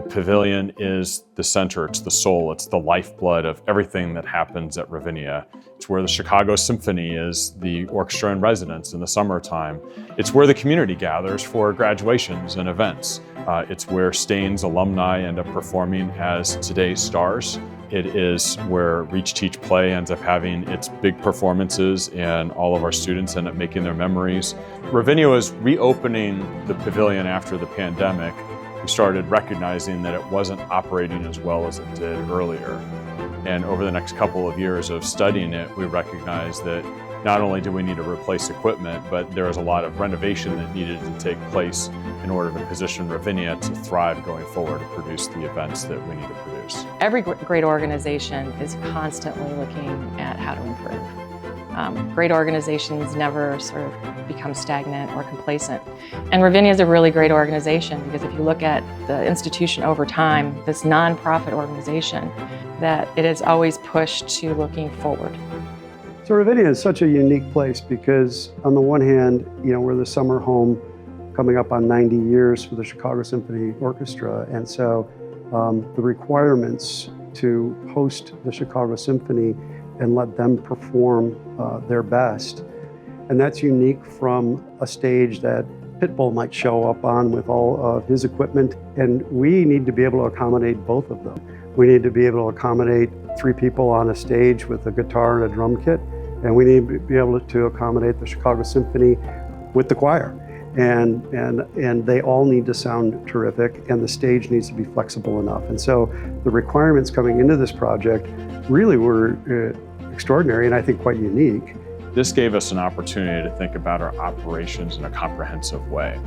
Pavilion is the center, it's the soul, it's the lifeblood of everything that happens at Ravinia. It's where the Chicago Symphony is the orchestra in residence in the summertime. It's where the community gathers for graduations and events. It's where Staines alumni end up performing as today's stars. It is where Reach, Teach, Play ends up having its big performances, and all of our students end up making their memories. Ravinia was reopening the pavilion after the pandemic. We started recognizing that it wasn't operating as well as it did earlier. And over the next couple of years of studying it, we recognized that not only do we need to replace equipment, but there was a lot of renovation that needed to take place in order to position Ravinia to thrive going forward to produce the events that we need to produce. Every great organization is constantly looking at how to improve. Great organizations never sort of become stagnant or complacent. And Ravinia is a really great organization because if you look at the institution over time, this nonprofit organization, that it has always pushed to looking forward. So Ravinia is such a unique place because on the one hand, we're the summer home coming up on 90 years for the Chicago Symphony Orchestra. And so the requirements to host the Chicago Symphony and let them perform their best. And that's unique from a stage that Pitbull might show up on with all of his equipment. And we need to be able to accommodate both of them. We need to be able to accommodate 3 people on a stage with a guitar and a drum kit. And we need to be able to accommodate the Chicago Symphony with the choir. And they all need to sound terrific, and the stage needs to be flexible enough. And so the requirements coming into this project really were extraordinary and I think quite unique. This gave us an opportunity to think about our operations in a comprehensive way.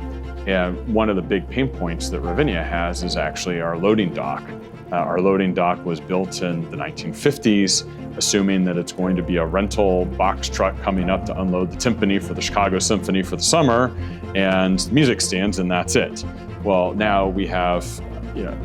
And one of the big pain points that Ravinia has is actually our loading dock. Our loading dock was built in the 1950s, assuming that it's going to be a rental box truck coming up to unload the timpani for the Chicago Symphony for the summer and music stands, and that's it. Well, now we have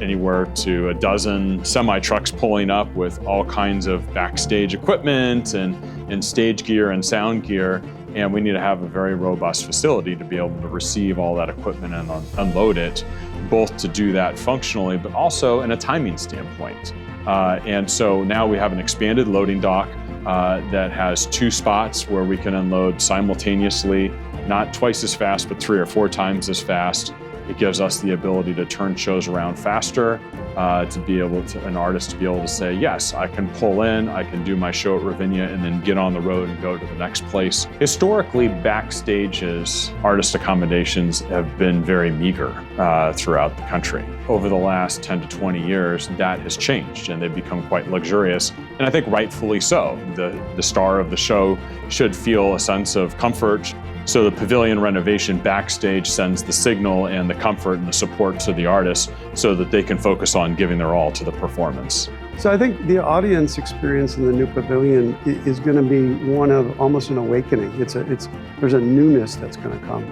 anywhere to a dozen semi-trucks pulling up with all kinds of backstage equipment and stage gear and sound gear, and we need to have a very robust facility to be able to receive all that equipment and unload it, both to do that functionally, but also in a timing standpoint. And so now we have an expanded loading dock that has 2 spots where we can unload simultaneously, not twice as fast, but 3 or 4 times as fast. It gives us the ability to turn shows around faster, to be able to, an artist to be able to say, yes, I can pull in, I can do my show at Ravinia and then get on the road and go to the next place. Historically, backstage's artist accommodations have been very meager throughout the country. Over the last 10 to 20 years, that has changed and they've become quite luxurious, and I think rightfully so. The star of the show should feel a sense of comfort. So the pavilion renovation backstage sends the signal and the comfort and the support to the artists so that they can focus on giving their all to the performance. So I think the audience experience in the new pavilion is going to be one of almost an awakening. There's a newness that's going to come.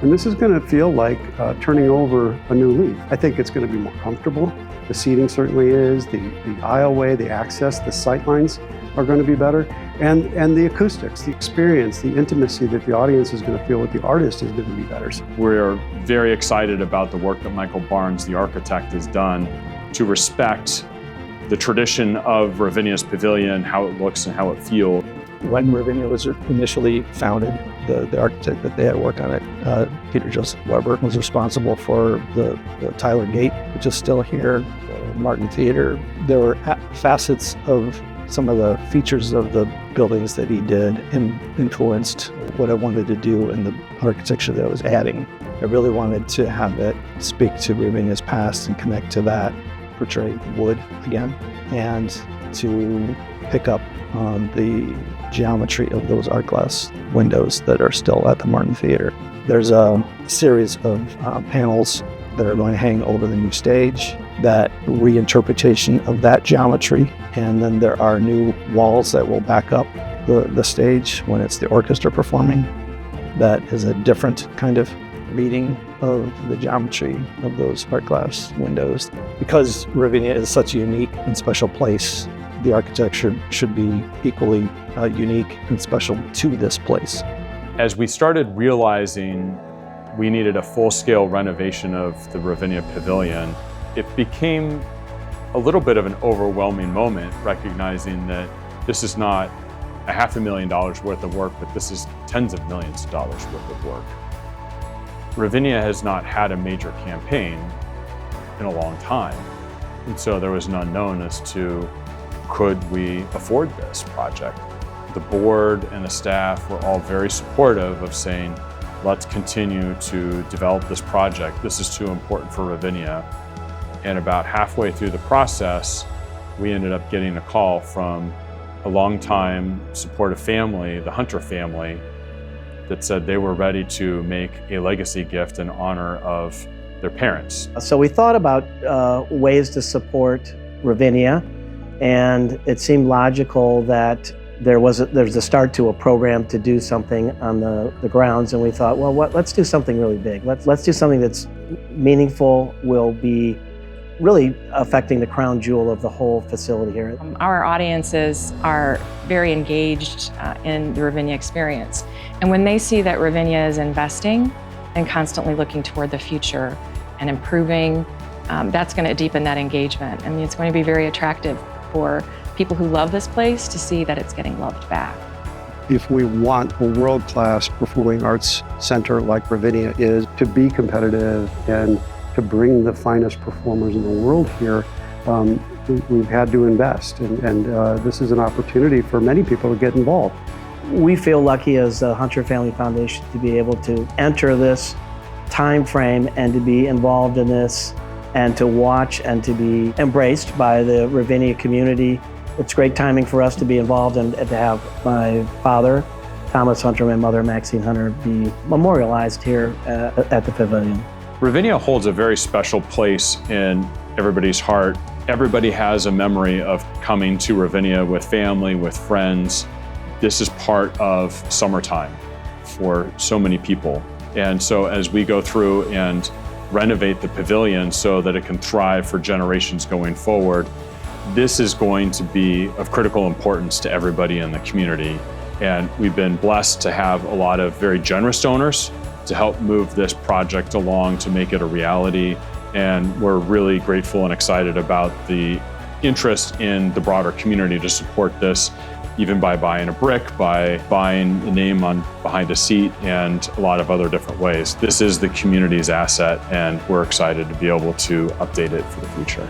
And this is going to feel like turning over a new leaf. I think it's going to be more comfortable. The seating certainly is, the aisleway, the access, the sight lines are going to be better. And the acoustics, the experience, the intimacy that the audience is going to feel with the artist is going to be better. We're very excited about the work that Michael Barnes, the architect, has done to respect the tradition of Ravinia's pavilion, how it looks and how it feels. When Ravinia was initially founded, the architect that they had worked on it, Peter Joseph Weber, was responsible for the Tyler Gate, which is still here, the Martin Theater. There were facets of some of the features of the buildings that he did influenced what I wanted to do in the architecture that I was adding. I really wanted to have it speak to Ravinia's past and connect to that, portray wood again, and to pick up on the geometry of those art glass windows that are still at the Martin Theater. There's a series of panels that are going to hang over the new stage, that reinterpretation of that geometry, and then there are new walls that will back up the stage when it's the orchestra performing. That is a different kind of reading of the geometry of those art glass windows. Because Ravinia is such a unique and special place, the architecture should be equally unique and special to this place. As we started realizing we needed a full-scale renovation of the Ravinia Pavilion, it became a little bit of an overwhelming moment, recognizing that this is not $500,000 worth of work, but this is tens of millions of dollars worth of work. Ravinia has not had a major campaign in a long time. And so there was an unknown as to, could we afford this project? The board and the staff were all very supportive of saying, let's continue to develop this project. This is too important for Ravinia. And about halfway through the process, we ended up getting a call from a longtime supportive family, the Hunter family, that said they were ready to make a legacy gift in honor of their parents. So we thought about ways to support Ravinia, and it seemed logical that there's a start to a program to do something on the grounds, and we thought, well, let's do something really big. Let's do something that's meaningful, will be really affecting the crown jewel of the whole facility here. Our audiences are very engaged in the Ravinia experience. And when they see that Ravinia is investing and constantly looking toward the future and improving, that's going to deepen that engagement. I mean, it's going to be very attractive for people who love this place to see that it's getting loved back. If we want a world-class performing arts center like Ravinia is to be competitive and to bring the finest performers in the world here, we've had to invest. And this is an opportunity for many people to get involved. We feel lucky as the Hunter Family Foundation to be able to enter this time frame and to be involved in this and to watch and to be embraced by the Ravinia community. It's great timing for us to be involved and to have my father, Thomas Hunter, and my mother, Maxine Hunter, be memorialized here at the Pavilion. Ravinia holds a very special place in everybody's heart. Everybody has a memory of coming to Ravinia with family, with friends. This is part of summertime for so many people. And so as we go through and renovate the pavilion so that it can thrive for generations going forward, this is going to be of critical importance to everybody in the community. And we've been blessed to have a lot of very generous donors to help move this project along to make it a reality. And we're really grateful and excited about the interest in the broader community to support this, even by buying a brick, by buying the name on behind a seat, and a lot of other different ways. This is the community's asset, and we're excited to be able to update it for the future.